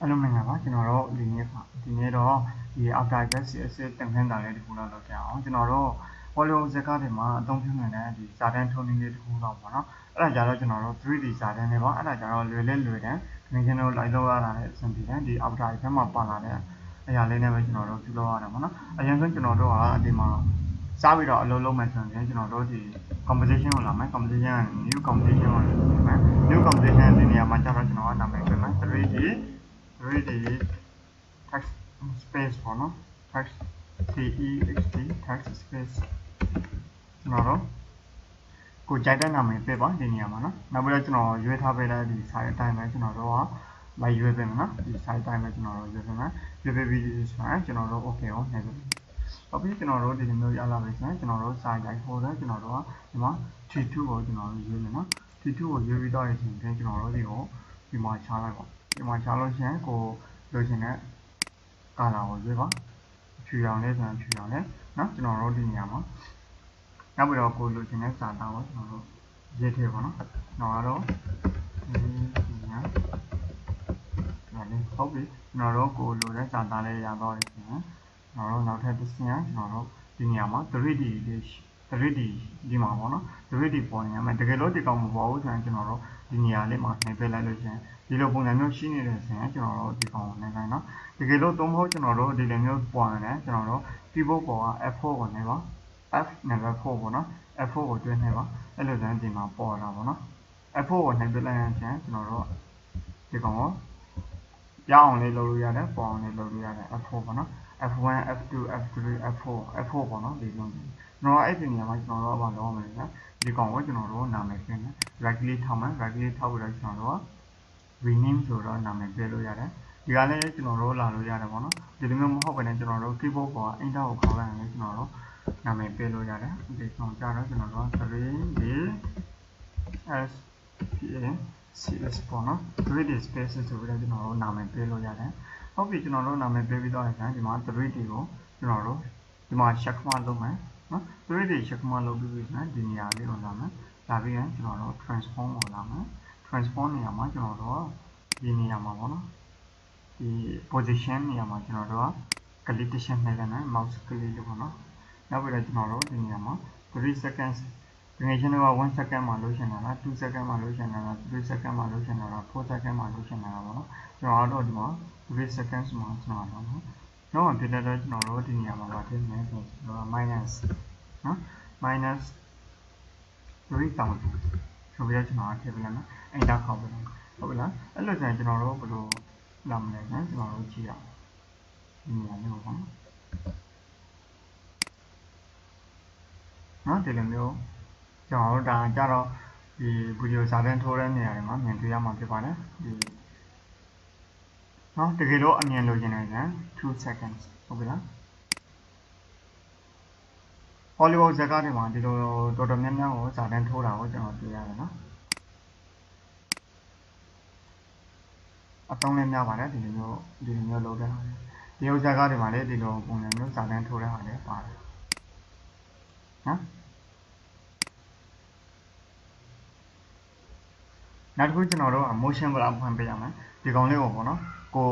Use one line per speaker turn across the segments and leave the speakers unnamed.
Hello, my name is General Dinero, the After CSA Temple Hula Local. General, all of the Kadima, don't you know that the Saturn Tony Hula Bona, and a Jara General 3D Saturn Neva, and a Jara Lulu Luden, General Iloa, something, the After Pema Palada, a Yalena General to Loana, a young General Dima. Savida Lolo mentioned, General, the composition on my composition, new composition on new composition in the Amachara General, and 3D text space for no text text text space noကိုကြိုက်တဲ့နာမည်ပေးပါဒီနေရာမှာနော်နောက်ပြီးတော့ကျွန်တော်ရွေးထားပေးတဲ့ဒီ site အတိုင်းပဲကျွန်တော်တို့ကလိုက်ရွေးပေးမယ်နော်ဒီ site အတိုင်းပဲကျွန်တော်တို့ရွေးပေးမယ်ရွေးပေးပြီးဆိုရင်ကျွန်တော်တို့ okay ကိုနှိပ်ပေးနောက်ပြီးကျွန်တော်တို့ဒီလိုမျိုးရလာပြီဆိုရင်ကျွန်တော်တို့ site ရိုက်ဖို့တယ်ကျွန်တော်တို့ကဒီမှာ T2 ကိုကျွန်တော်တို့ရွေးမယ်နော် T2 ကိုရွေးပြီးတော့ရင်ကျွန်တော်တို့ဒီမှာချလိုက်ပါဒီမှာချလို့ရှိရင်ကိုလိုချင်တဲ့ကာလာကိုရွေးပါဖြူရောင်လေးဆိုရင်ဖြူရောင်လေးနော်ကျွန်တော်တို့ဒီနေရာမှာနောက်ပြီးတော့ကိုလိုချင်တဲ့စာသားကိုကျွန်တော်တို့ရေးထည့်ပါနော်နောက်တော့ဒီညာလည်းဟုတ်ပြီကျွန်တော်တို့ကိုလိုတဲ့စာသားလေးရတော့ရင်ကျွန်တော်တို့နောက်ထပ်တစ်ဆင့်ကျွန်တော်တို့ဒီနေရာမှာ 3D ဒီမှာပေါ့နော် 3D ပေါ်နေရမယ်တကယ်လို့ဒီကောင်မပေါ်ဘူးဆိုရင်ကျွန်တော်တို့ဒီနေရာလေးမှာနှိပ်ပေးလိုက်လို့ရှိရင်ဒီလိုပုံစံမျိုးရှိနေတဲ့ဆိုရင်ကျွန်တော်တို့ဒီကောင်ကိုနှိပ်လိုက်နော်တကယ်လို့သုံးဖို့ကျွန်တော်တို့ဒီလိုမျိုးပေါ်နေတယ်ကျွန်တော်တို့ keyboard ပေါ်က F4 ကိုနှိပ်ပါ F နဲ့ 4ပေါ့နော် F4 ကိုတွင်းနှိပ်ပါအဲ့လိုဆိုရင်ဒီမှာပေါ်လာပေါ့နော် F4 ကိုနှိပ်ပေးလိုက်ရင်ကျွန်တော်တို့ဒီကောင်ကိုပြောင်းအောင်လေးလုပ်လို့ရတယ်ပေါ်အောင်လေးလုပ်လို့ရတယ် F4 ပေါ့နော် F1 F2 F3 F4 ပေါ့နော်ဒီလိုကျွန်တော်အဲ့ဒီနေရာမှာကျွန်တော်တို့ဘာလုပ်ရမလဲဆိုဒီကောင်ကိုကျွန်တော်တို့နာမည်ပေးမယ် right click ထောက်မယ် right click ထောက်ပြီးတော့ကျွန်တော်တို့က rename ဆိုတော့နာမည်ပေးလို့ရတယ်ဒီကနေ့ကျွန်တော်တို့လာလို့ရတယ်ပေါ့နော်ဒီလိုမျိုးမဟုတ်ဘဲနဲ့ကျွန်တော်တို့ keyboard ပေါ်က enter ကိုခေါက်လိုက်ရင်လည်းကျွန်တော်တို့နာမည်ပေးလို့ရတယ်ဒီကောင်ကြတော့ကျွန်တော်တို့ 3D S P A C S ပေါ့နော် 3D space ဆိုပြီးတော့ကျွန်တော်တို့နာမည်ပေးလို့ရတယ်ဟုတ်ပြီကျွန်တော်တို့နာမည်ပေးပြီးတော့ရင်ဒီမှာ 3D ကိုကျွန်တော်တို့ဒီမှာ check mark လုပ်မယ်နော် 3D check mark လုပ်ပြီးပြီဆိုရင်ဒီနေရာလေးကိုလာမယ်လာပြီးရင်ကျွန်တော်တို့ transform ကိုလာမယ် transform နေရာမှာကျွန်တော်တို့ဒီနေရာမှာပေါ့နော်ဒီ position နေရာမှာကျွန်တော်တို့က click တစ်ချက်နှိပ်လိုက်မယ် mouse click လို့ပေါ့နော်နောက်ပြီးတော့ကျွန်တော်တို့ဒီနေရာမှာ3 seconds ဒီနေ့ကျွန်တော်က1 second မှာလုပ်ချင်တာလား2 second မှာလုပ်ချင်တာလား3 second မှာလုပ်ချင်တာလား4 second မှာလုပ်ချင်တာလားပေါ့နော်ကျွန်တော်တို့ဒီမှာ3 seconds မှာကျွန်တော်တော့နော်ဖြစ်တဲ့တော့ကျွန်တော်တို့ဒီနေရာမှာထည့်မယ်ဆိုတော့ minus နော် minus 3000ဆိုပြီးတော့ကျွန်တော်ထည့်ပေးလိုက်မယ် enter ခေါက်ပေးလိုက်ဟုတ်ပြီလားအဲ့လိုဆိုရင်ကျွန်တော်တို့ဘယ်လိုလုပ်မလဲဆိုရင်ကျွန်တော်တို့ကြည့်အောင်ဒီနေရာမျိုးပေါ့နော်ဒီလိုမျိုးကျွန်တော်တို့ဒါကြတော့ဒီဗီဒီယိုစာတန်းထိုးတဲ့နေရာတွေမှာမြင်တွေ့ရမှာဖြစ်ပါတယ်ဒီနော်တကယ်လို့အမြင်လိုချင်တယ်ဆိုရင်2 seconds ဟုတ်ပြီလား Hollywood ဇာတ်ကားတွေမှာဒီလိုတော်တော်များများကိုစာတန်းထိုးတာကိုကျွန်တော်တွေ့ရတယ်နော်အသုံးလည်းများပါတယ်ဒီလိုမျိုးလုပ်တဲ့ဟာဒီဥစ္စာကားတွေမှာလည်းဒီလိုပုံစံမျိုးစာတန်းထိုးတဲ့ဟာလည်းပါတယ်နော်နောက်တစ်ခုကျွန်တော်တို့ motion blur ဖွင့်ပေးရမယ်ဒီကောင်လေးကိုပေါ့နော်ကို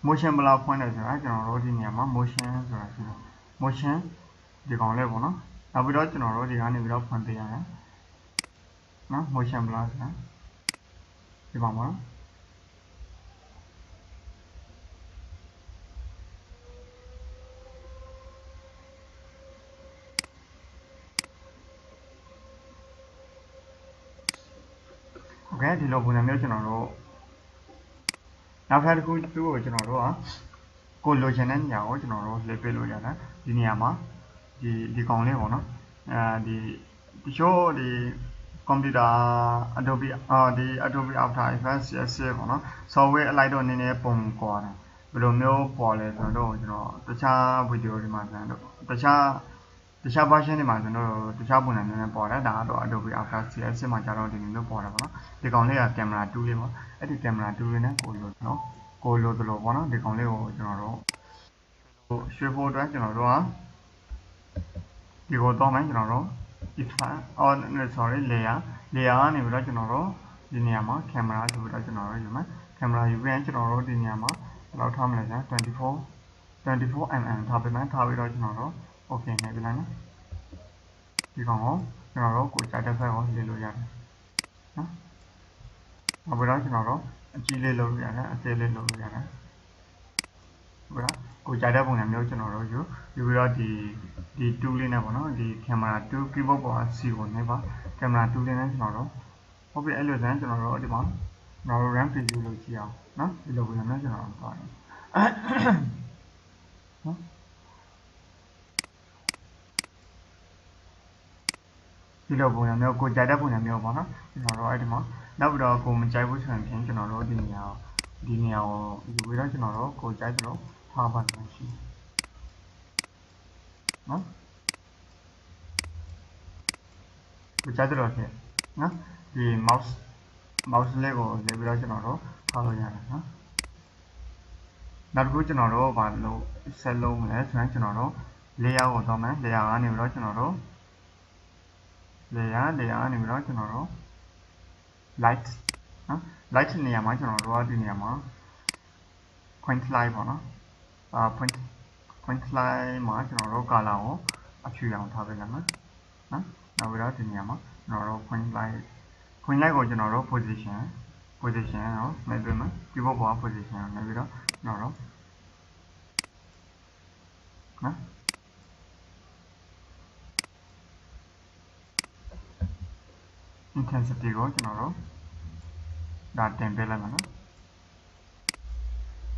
motion blur ဖွင့်တယ်ဆိုတာကျွန်တော်တို့ဒီနေရာမှာ motion ဆိုတာရှိတယ် motion ဒီကောင်လေးပေါ့နော်နောက်ပြီးတော့ကျွန်တော်တို့ဒီကနေပြီးတော့ဖွင့်ပေးရတယ်နော် motion blur ဆိုတာဒီပါမှာโอเคဒီလိုပုံစံမျိုးကျွန်တော်တို့နောက်ထပ်တစ်ခုသူ့ကိုကျွန်တော်တို့ကကိုလိုချင်တဲ့နေရာကိုကျွန်တော်တို့လှည့်ပေးလို့ရတယ်ဒီနေရာမှာဒီကောင်လေးပေါ့နော်ဒီတချို့ဒီကွန်ပျူတာ Adobe ဒီ Adobe After Effects CSS ပေါ့နော် software အလိုက်တော့နည်းနည်းပုံကွာတယ်ဘယ်လိုမျိုးပေါ်လဲဆိုတော့ကျွန်တော်တခြား video တွေမှာဆိုတော့တခြား version တွေမှာကျွန်တော်တခြားပုံစံမျိုးနဲ့ပေါ်တယ်ဒါကတော့ Adobe After CSS မှာကျတော့ဒီလိုမျိုးပေါ်တယ်ပေါ့နော်ဒီကောင်လေးက camera tool လေးပေါ့အဲ့ဒီ camera tool လေးနဲ့ကိုလိုနော်ကိုလိုတလို့ပေါ့နော်ဒီကောင်လေးကိုကျွန်တော်တို့ရွှေဖို့အတွက်ကျွန်တော်တို့ကဒီကိုတော့မယ်ကျွန်တော်တို့ effect sorry layer ကနေပြီးတော့ကျွန်တော်တို့ ဒီနေရာမှာ camera ဆိုပြီးတော့ကျွန်တော်တို့ယူမယ် camera ယူပြီးရင်ကျွန်တော်တို့ဒီနေရာမှာဘယ်လောက်ထားမလဲဆိုရင်24 mm ထားပေးမယ်ထားပြီးတော့ကျွန်တော်တို့ okay နှိပ်ပေးလိုက်မယ်ဒီကောင်ကိုကျွန်တော်တို့ကိုကြိုက်တဲ့ဘက်ကိုလေးလို့ရတယ်နော်နောက်ပြီးတော့ကျွန်တော်တို့အကြီးလေးလုပ်လို့ရတယ်အသေးလေးလုပ်လို့ရတယ်ဟုတ်လားကိုကြိုက်တဲ့ပုံစံမျိုးကျွန်တော်တို့ယူပြီးတော့ဒီ2လေးနဲ့ပေါ့နော်ဒီ camera 2 keyboard ပေါ်က C ကိုနှိပ်ပါ camera 2လေးနဲ့ကျွန်တော်တို့ဟုတ်ပြီအဲ့လိုဆိုရင်ကျွန်တော်တို့ဒီမှာကျွန်တော်တို့ RAM preview လုပ်ကြည့်အောင်နော်ဒီလိုပုံစံမျိုးကျွန်တော်တို့သွားတယ်နော်ဒီလိုပုံစံမျိုးကိုကြိုက်တဲ့ပုံစံမျိုးပေါ့နော်ကျွန်တော်တို့အဲ့ဒီမှာနောက်ပြီးတော့ကိုမကြိုက်ဘူးဆိုရင်ကျွန်တော်တို့ဒီနေရာကိုယူပြီးတော့ကျွန်တော်တို့ကိုကြိုက်သလိုထားပါမယ်ရှိနော်ကိုကြိုက်သလိုဖြစ်နော်ဒီ mouse လေးကိုရေးပြီးတော့ကျွန်တော်တို့ထားလို့ရတယ်နော်နောက်တစ်ခုကျွန်တော်တို့ဘာလို့ဆက်လုံးမလဲဆိုရင်ကျွန်တော်တို့ layer ကိုသွားမယ် layer ကနေပြီးတော့ကျွန်တော်တို့ layer ကနေပြီးတော့ကျွန်တော်တို့ light နော် light နေရာမှာကျွန်တော်တို့ကဒီနေရာမှာ point light ပေါ့နော် point light မှာကျွန်တော်တို့ color ကိုအဖြူအောင်ထားပေးလိုက်မယ်နော်နောက်ပြီးတော့ဒီနေရာမှာကျွန်တော်တို့ point light ကိုကျွန်တော်တို့ position ကိုနှိပ်ပေးမယ် keyboard ပေါ်က position ကိုနှိပ်ပြီးတော့ကျွန်တော်တို့နော်intensity ကိုကျွန်တော်တို့ဒါတင်ပေးလိုက်မယ်နော်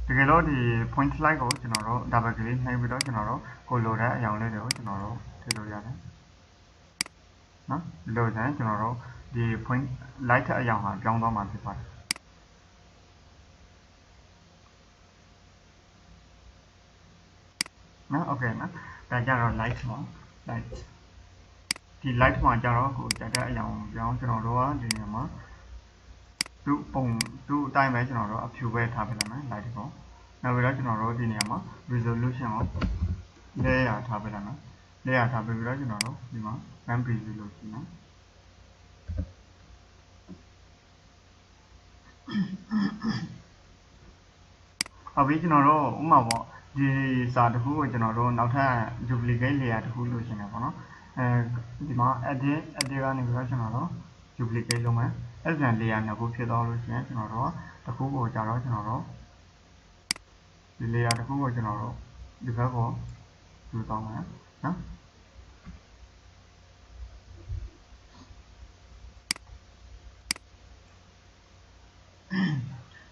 တကယ်လို့ဒီ point light ကိုကျွန်တော်တို့ double click နှိပ်ပြီးတော့ကျွန်တော်တို့ကိုလိုတဲ့အရောင်လေးတွေကိုကျွန်တော်တို့ထည့်လို့ရတယ်နော်ဒီလိုဆိုရင်ကျွန်တော်တို့ဒီ point light အရောင်ဟာပြောင်းသွားမှာဖြစ်ပါတယ်နော် okay နော်ဒါကြတော့ light မှာ light ဒီ light မှာကြတော့ကိုကြတဲ့အရောင်ပြောင်းကျွန်တော်တို့ကဒီနေရာမှာသူ့အတိုင်းပဲကျွန်တော်တို့အဖြူပဲထားပေးလိုက်မယ် light ကိုနောက်ပြီးတော့ကျွန်တော်တို့ဒီနေရာမှာ resolution ကိုlayer ထားပေးလိုက်မယ် layer ထားပေးပြီးတော့ကျွန်တော်တို့ဒီမှာ RAM preview လုပ်ကြည့်မယ်ဟုတ်ပြီကျွန်တော်တို့ဥပမာပေါ့ဒီစာတစ်ခုကိုကျွန်တော်တို့နောက်ထပ် duplicate layer တစ်ခုလုပ်ရှင်တယ်ပေါ့နော်ဒီမှာ edit ကနေပြီးတော့ကျွန်တော်တို့ duplicate လုပ်မယ်အဲ့ဒါ layer နှစ်ခုဖြစ်သွားလို့ရှိရင်ကျွန်တော်တို့တစ်ခုကိုကြတော့ကျွန်တော်တို့ဒီ layer တစ်ခုကိုကျွန်တော်တို့ဒီဘက်ကိုယူသွားမယ်နော်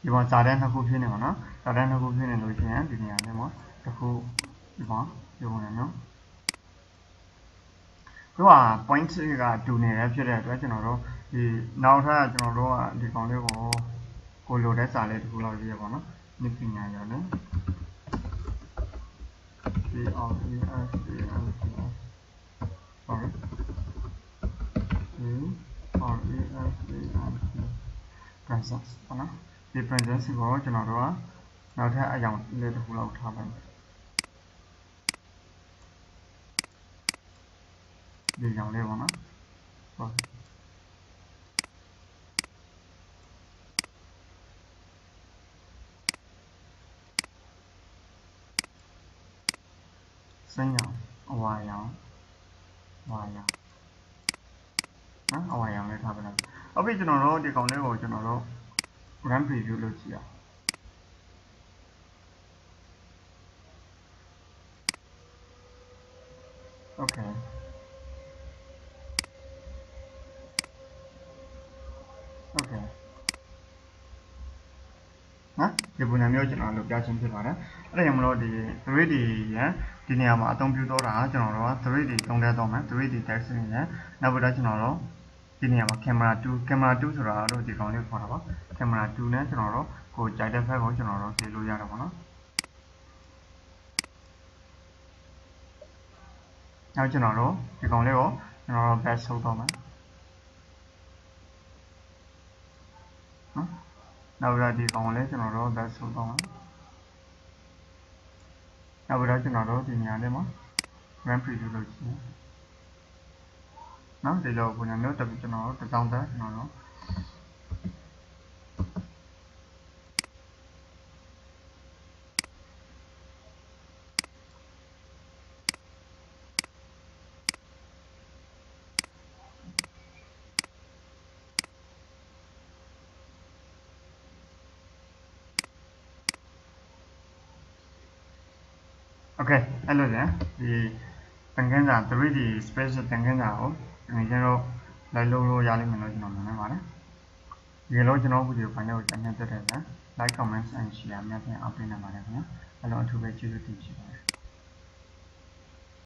ဒီမှာစာတန်းနှစ်ခုဖြစ်နေပါနော်စာတန်းနှစ်ခုဖြစ်နေလို့ရှိရင်ဒီနေရာလေးမှာတစ်ခုဒီမှာဒီပုံစံမျိုးသူက point ကတူနေရဖြစ်တဲ့အတွက်ကျွန်တော်တို့ဒီနောက်ထပ်ကျွန်တော်တို့ကဒီကောင်လေးကိုလိုတဲ့စာလေးတစ်ခုလောက်ရေးရပါတော့နိပညာရောလေ presence ပေါ့နော်ဒီ presence ကိုကျွန်တော်တို့ကနောက်ထပ်အရောင်လေးတစ်ခုလောက်ထားပါမယ်ဒီရောင်လေးပေါ့နော်ဟုတ်စမ်းရောင်အဝါရောင်နော်အဝါရောင်လေးထားပါလိုက်ဟုတ်ပြီကျွန်တော်တို့ဒီကောင်လေးကိုကျွန်တော်တို့ RAM preview လုပ်ကြည့်အောင်Okay နော်ဒီပုံစံမျိုးကျွန်တော်လုပ်ပြချင်းဖြစ်ပါတယ်အဲ့ဒါကြောင့်မလို့ဒီ 3D ရန်ဒီနေရာမှာအသုံးပြုတော့တာကျွန်တော်တို့က 3D သုံးတဲ့တော့မယ် 3D text နေနဲ့နောက်ပြီးတော့ကျွန်တော်တို့ဒီနေရာမှာ camera 2ဆိုတာတော့ဒီကောင်လေးခေါ်တာပါ camera 2နဲ့ကျွန်တော်တို့ကိုကြိုက်တဲ့ဘက်ကိုကျွန်တော်တို့ပြင်လို့ရတာပေါ့နော်နောက်ကျွန်တော်တို့ဒီကောင်လေးကိုကျွန်တော်တို့ back ဆုပ်တော့မယ်နော်နောက်ပြီးတော့ဒီကောင်လေးကျွန်တော်တို့ back ဆုပ်တော့မယ်နောက်ပြီးတော့ကျွန်တော်တို့ဒီနေရာလေးမှာ RAM preview လုပ်ကြည့်နော်ဒီလိုပုံစံမျိုးတက်ပြီးကျွန်တော်တို့တစ်စောင်းသက်ကျွန်တော်တို့ Okay အဲ့လိုလေဒီသင်ခန်းစာ 3D space သင်ခန်းစာကိုငွေကျွန်တော်လိုက်လို့ရလိမ့်မယ်လို့ကျွန်တော်မြင်နေပါတယ်ဒီလိုကျွန်တော်ဗီဒီယိုဖိုင်လေးကိုအမြတ်တက်တယ်ဗျာ like comment and share အများကြီးအားပေးနိုင်ပါတယ်ခင်ဗျာအဲ့လိုအထူးပဲကျေးဇူးတင်ရှိပါတယ်